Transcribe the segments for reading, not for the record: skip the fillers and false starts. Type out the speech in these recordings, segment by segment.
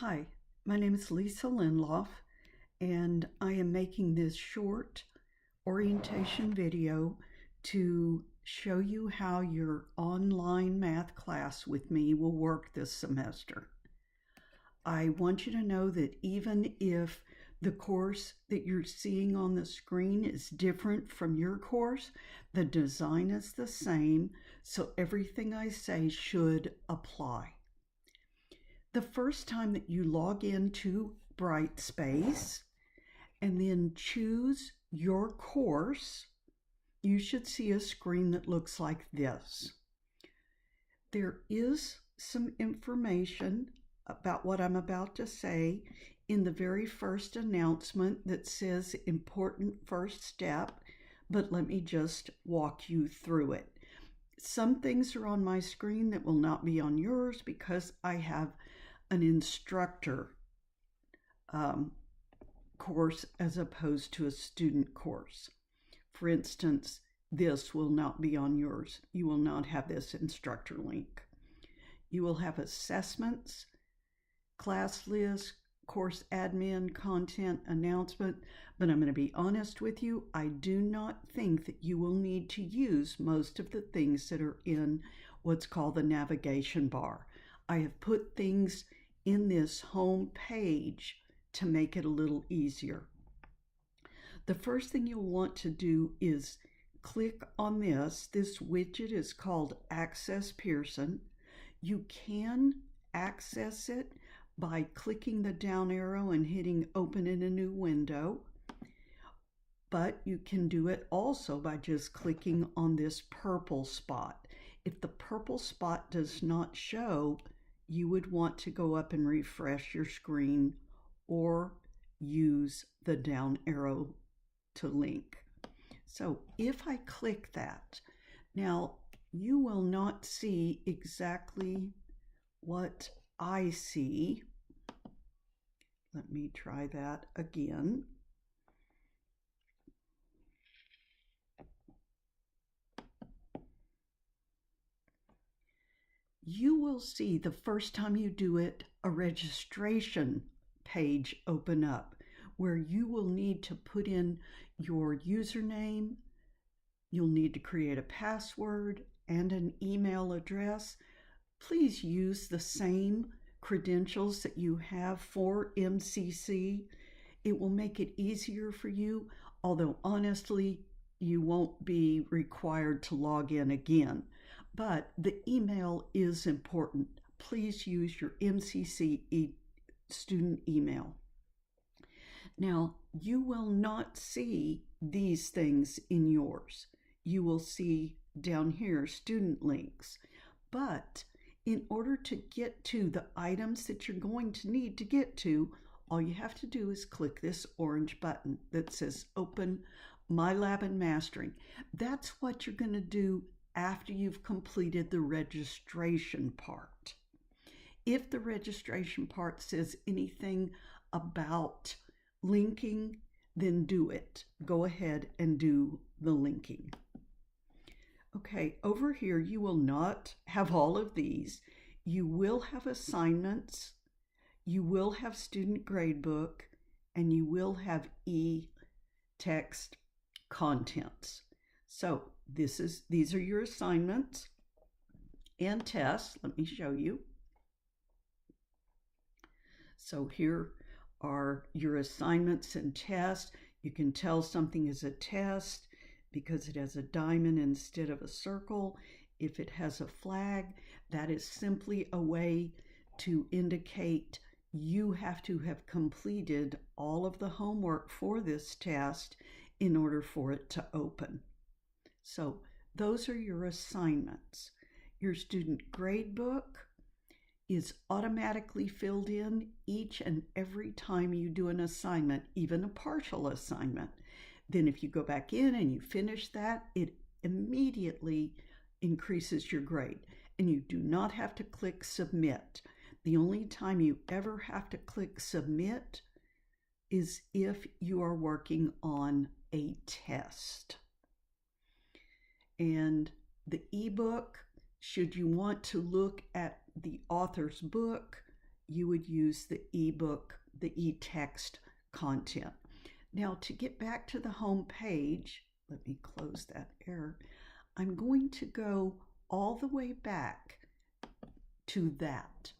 Hi, my name is Lisa Lindloff, and I am making this short orientation video to show you how your online math class with me will work this semester. I want you to know that even if the course that you're seeing on the screen is different from your course, the design is the same, so everything I say should apply. The first time that you log into Brightspace and then choose your course, you should see a screen that looks like this. There is some information about what I'm about to say in the very first announcement that says important first step, but let me just walk you through it. Some things are on my screen that will not be on yours because I have an instructor course as opposed to a student course. For instance, this will not be on yours. You will not have this instructor link. You will have assessments, class list, course admin, content, announcement, but I'm going to be honest with you, I do not think that you will need to use most of the things that are in what's called the navigation bar. I have put things in this home page to make it a little easier. The first thing you'll want to do is click on this. This widget is called Access Pearson. You can access it by clicking the down arrow and hitting open in a new window, but you can do it also by just clicking on this purple spot. If the purple spot does not show, you would want to go up and refresh your screen or use the down arrow to link. So if I click that, now you will not see exactly what I see. Let me try that again. You will see the first time you do it, a registration page open up where you will need to put in your username. You'll need to create a password and an email address. Please use the same credentials that you have for MCC. It will make it easier for you, although honestly, you won't be required to log in again. But the email is important. Please use your MCC student email. Now, you will not see these things in yours. You will see down here student links. But in order to get to the items that you're going to need to get to, all you have to do is click this orange button that says Open MyLab and Mastering. That's what you're going to do after you've completed the registration part. If the registration part says anything about linking, then do it. Go ahead and do the linking. Okay, over here you will not have all of these. You will have assignments, you will have student gradebook, and you will have e-text contents. So these are your assignments and tests. Let me show you. So here are your assignments and tests. You can tell something is a test because it has a diamond instead of a circle. If it has a flag, that is simply a way to indicate you have to have completed all of the homework for this test in order for it to open. So those are your assignments. Your student gradebook is automatically filled in each and every time you do an assignment, even a partial assignment. Then if you go back in and you finish that, it immediately increases your grade. And you do not have to click submit. The only time you ever have to click submit is if you are working on a test. And the ebook, should you want to look at the author's book, you would use the ebook, the e-text content. Now, to get back to the home page, let me close that error. I'm going to go all the way back to that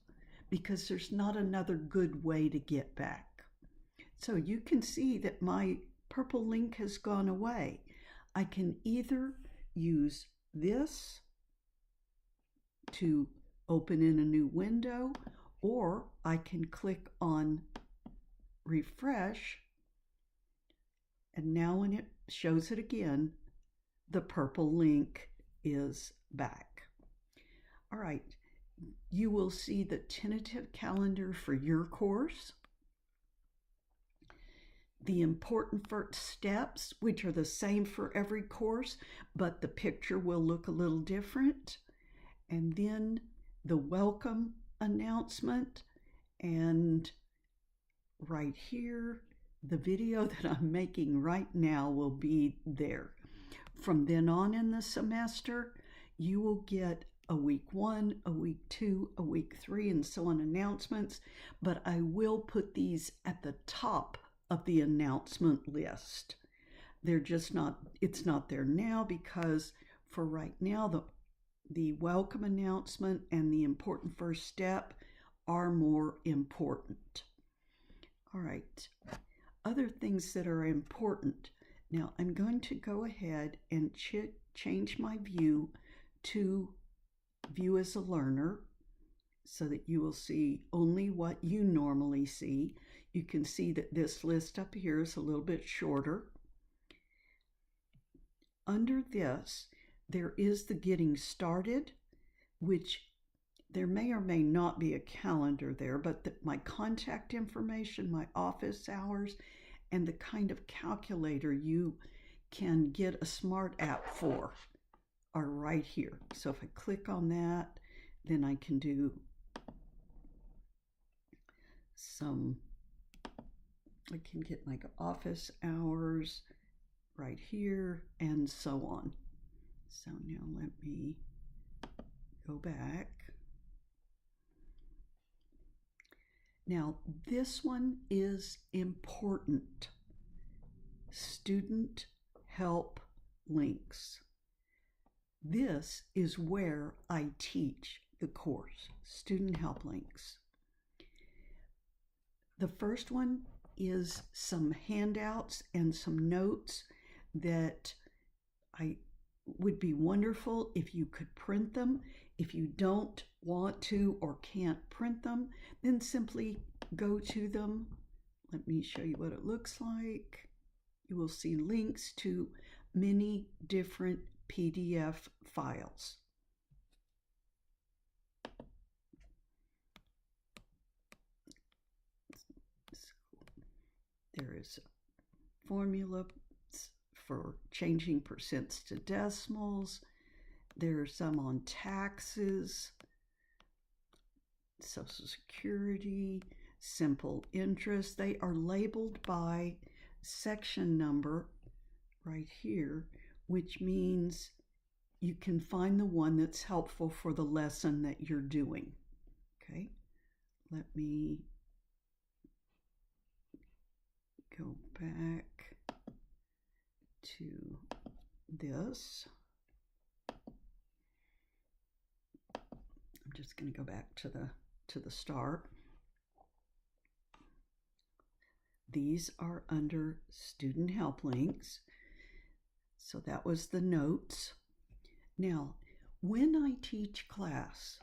because there's not another good way to get back. So you can see that my purple link has gone away. I can either use this to open in a new window, or I can click on refresh, and now when it shows it again, the purple link is back. All right, you will see the tentative calendar for your course, the important first steps, which are the same for every course, but the picture will look a little different, and then the welcome announcement, and right here, the video that I'm making right now will be there. From then on in the semester, you will get a week 1, a week 2, a week 3, and so on announcements, but I will put these at the top of the announcement list. They're just not, it's not there now because for right now, the welcome announcement and the important first step are more important. All right, other things that are important. Now I'm going to go ahead and change my view to view as a learner so that you will see only what you normally see. You can see that this list up here is a little bit shorter. Under this, there is the getting started, which there may or may not be a calendar there, but my contact information, my office hours, and the kind of calculator you can get a smart app for are right here. So if I click on that, then I can do I can get my office hours right here and so on. So now let me go back. Now this one is important. Student help links. This is where I teach the course, student help links. The first one is some handouts and some notes that would be wonderful if you could print them. If you don't want to or can't print them, then simply go to them. Let me show you what it looks like. You will see links to many different PDF files. There is a formula for changing percents to decimals. There are some on taxes, Social Security, simple interest. They are labeled by section number right here, which means you can find the one that's helpful for the lesson that you're doing. Okay, let me go back to this. I'm just going to go back to the start. These are under student help links. So that was the notes. Now, when I teach class,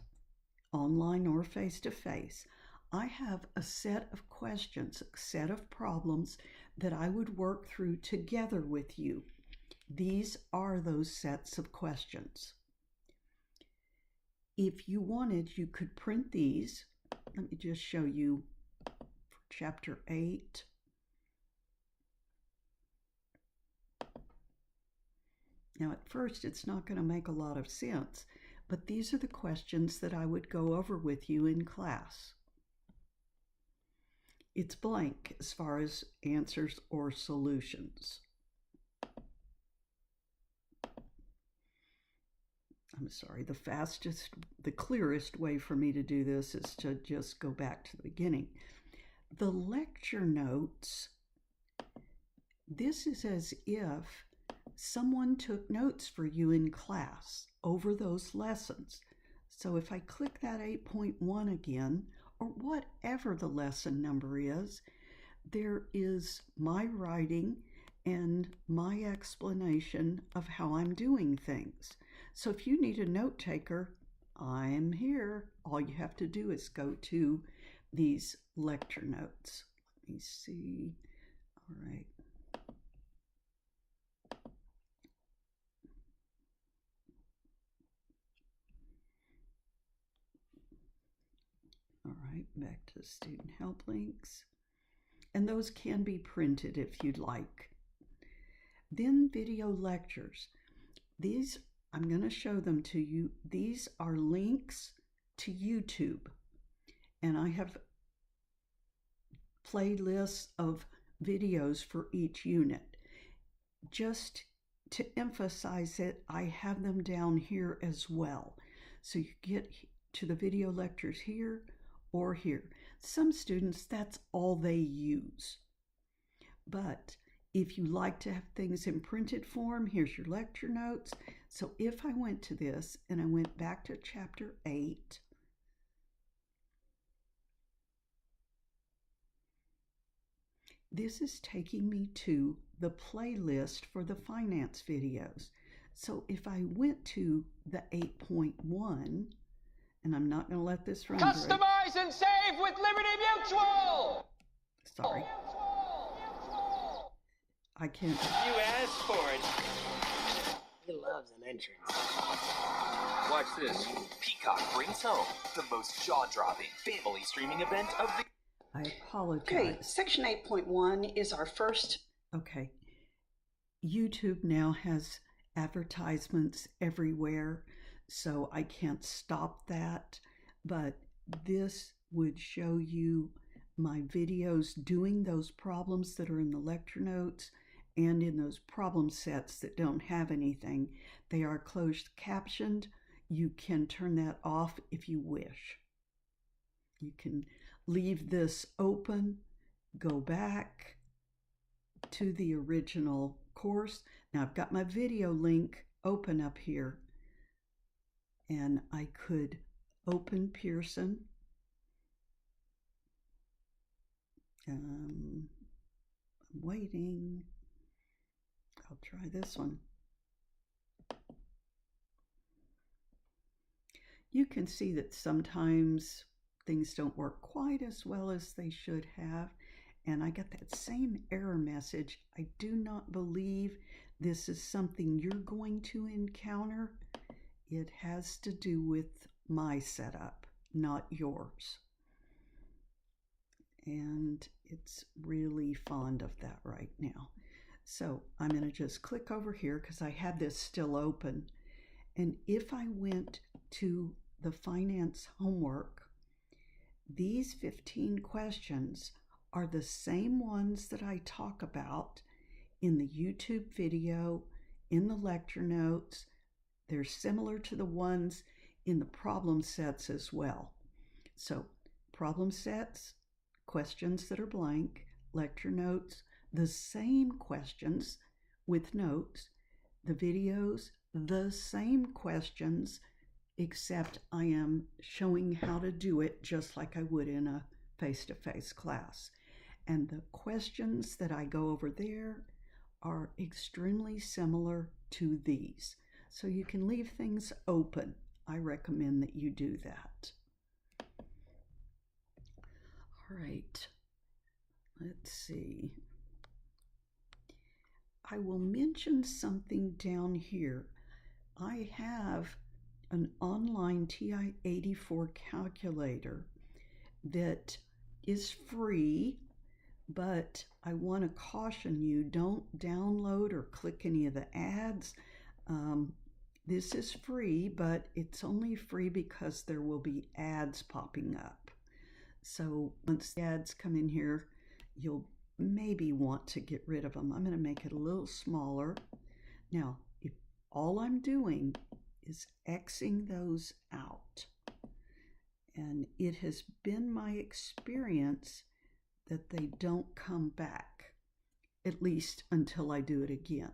online or face-to-face, I have a set of questions, a set of problems that I would work through together with you. These are those sets of questions. If you wanted, you could print these. Let me just show you for chapter 8. Now, at first, it's not going to make a lot of sense, but these are the questions that I would go over with you in class. It's blank as far as answers or solutions. I'm sorry, the clearest way for me to do this is to just go back to the beginning. The lecture notes, this is as if someone took notes for you in class over those lessons. So if I click that 8.1 again, or whatever the lesson number is, there is my writing and my explanation of how I'm doing things. So if you need a note taker, I'm here. All you have to do is go to these lecture notes. Let me see. All right. All right, back to student help links. And those can be printed if you'd like. Then video lectures. These, I'm going to show them to you. These are links to YouTube. And I have playlists of videos for each unit. Just to emphasize it, I have them down here as well. So you get to the video lectures here or here. Some students, that's all they use. But if you like to have things in printed form, here's your lecture notes. So if I went to this and I went back to chapter 8, this is taking me to the playlist for the finance videos. So if I went to the 8.1, and I'm not going to let this run. Customize and save with Liberty Mutual! Sorry. I can't. You asked for it. He loves an entrance. Watch this. Peacock brings home the most jaw-dropping family streaming event of the... I apologize. Okay, section 8.1 is our first. Okay. YouTube now has advertisements everywhere, so I can't stop that, but this would show you my videos doing those problems that are in the lecture notes and in those problem sets that don't have anything. They are closed captioned. You can turn that off if you wish. You can leave this open, go back to the original course. Now I've got my video link open up here, and I could open Pearson. I'm waiting. I'll try this one. You can see that sometimes things don't work quite as well as they should have, and I get that same error message. I do not believe this is something you're going to encounter. It has to do with my setup, not yours. And it's really fond of that right now. So I'm going to just click over here because I had this still open. And if I went to the finance homework, these 15 questions are the same ones that I talk about in the YouTube video, in the lecture notes. They're similar to the ones in the problem sets as well. So problem sets, questions that are blank, lecture notes, the same questions with notes, the videos, the same questions, except I am showing how to do it just like I would in a face-to-face class. And the questions that I go over there are extremely similar to these. So you can leave things open. I recommend that you do that. All right, let's see. I will mention something down here. I have an online TI-84 calculator that is free, but I want to caution you, don't download or click any of the ads. This is free, but it's only free because there will be ads popping up. So once the ads come in here, you'll maybe want to get rid of them. I'm going to make it a little smaller. Now, if all I'm doing is Xing those out. And it has been my experience that they don't come back, at least until I do it again.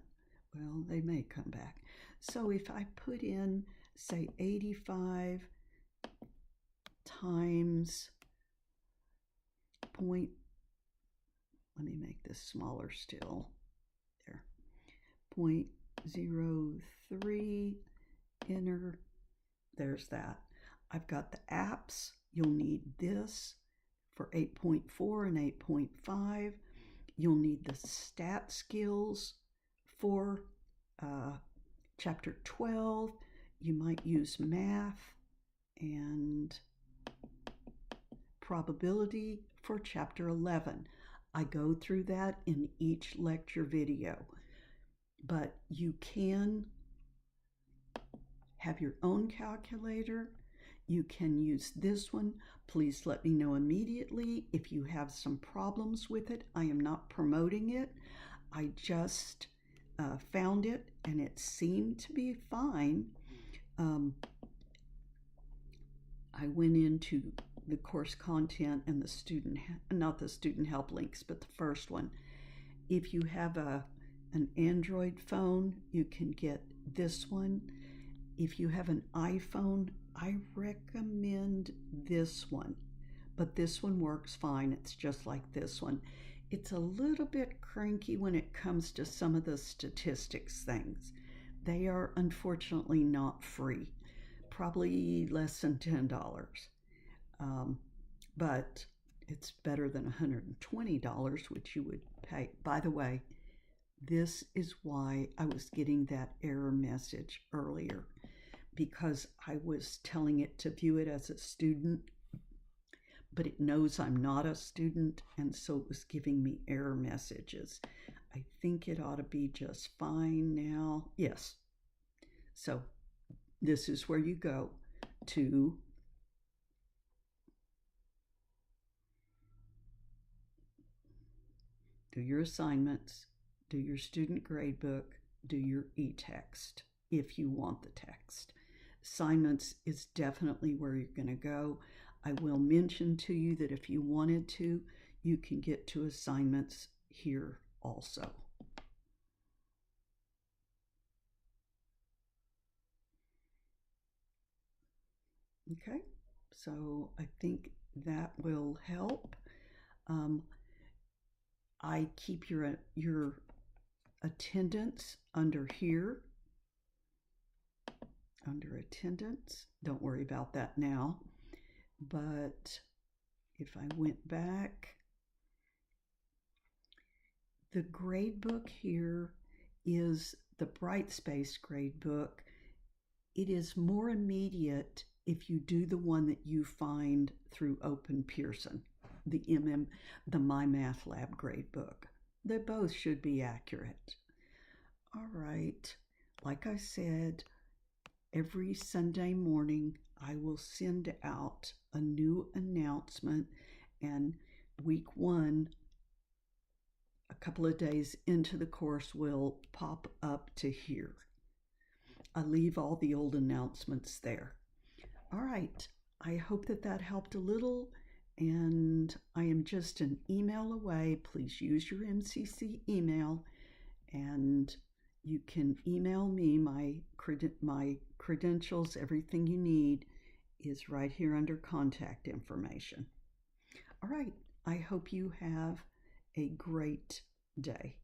Well, they may come back. So if I put in, say, 85 times point, let me make this smaller still, there, 0.03, enter, there's that. I've got the apps, you'll need this for 8.4 and 8.5. You'll need the stat skills for chapter 12. You might use math and probability for chapter 11. I go through that in each lecture video, but you can have your own calculator. You can use this one. Please let me know immediately if you have some problems with it. I am not promoting it. I just found it and it seemed to be fine. I went into the course content and the student, not the student help links, but the first one. If you have an Android phone, you can get this one. If you have an iPhone, I recommend this one, but this one works fine. It's just like this one. It's a little bit cranky when it comes to some of the statistics things. They are unfortunately not free, probably less than $10, but it's better than $120, which you would pay. By the way, this is why I was getting that error message earlier, because I was telling it to view it as a student, but it knows I'm not a student, and so it was giving me error messages. I think it ought to be just fine now. Yes. So this is where you go to do your assignments, do your student gradebook, do your e-text if you want the text. Assignments is definitely where you're going to go. I will mention to you that if you wanted to, you can get to assignments here also. Okay, so I think that will help. I keep your attendance under here. Under attendance, don't worry about that now. But if I went back, the gradebook here is the Brightspace gradebook. It is more immediate if you do the one that you find through Open Pearson, the MyMathLab gradebook. They both should be accurate. All right, like I said, every Sunday morning I will send out a new announcement, and week 1, a couple of days into the course, will pop up to here. I leave all the old announcements there. All right, I hope that helped a little, and I am just an email away. Please use your MCC email, and you can email me. My credentials, everything you need is right here under contact information. All right, I hope you have a great day.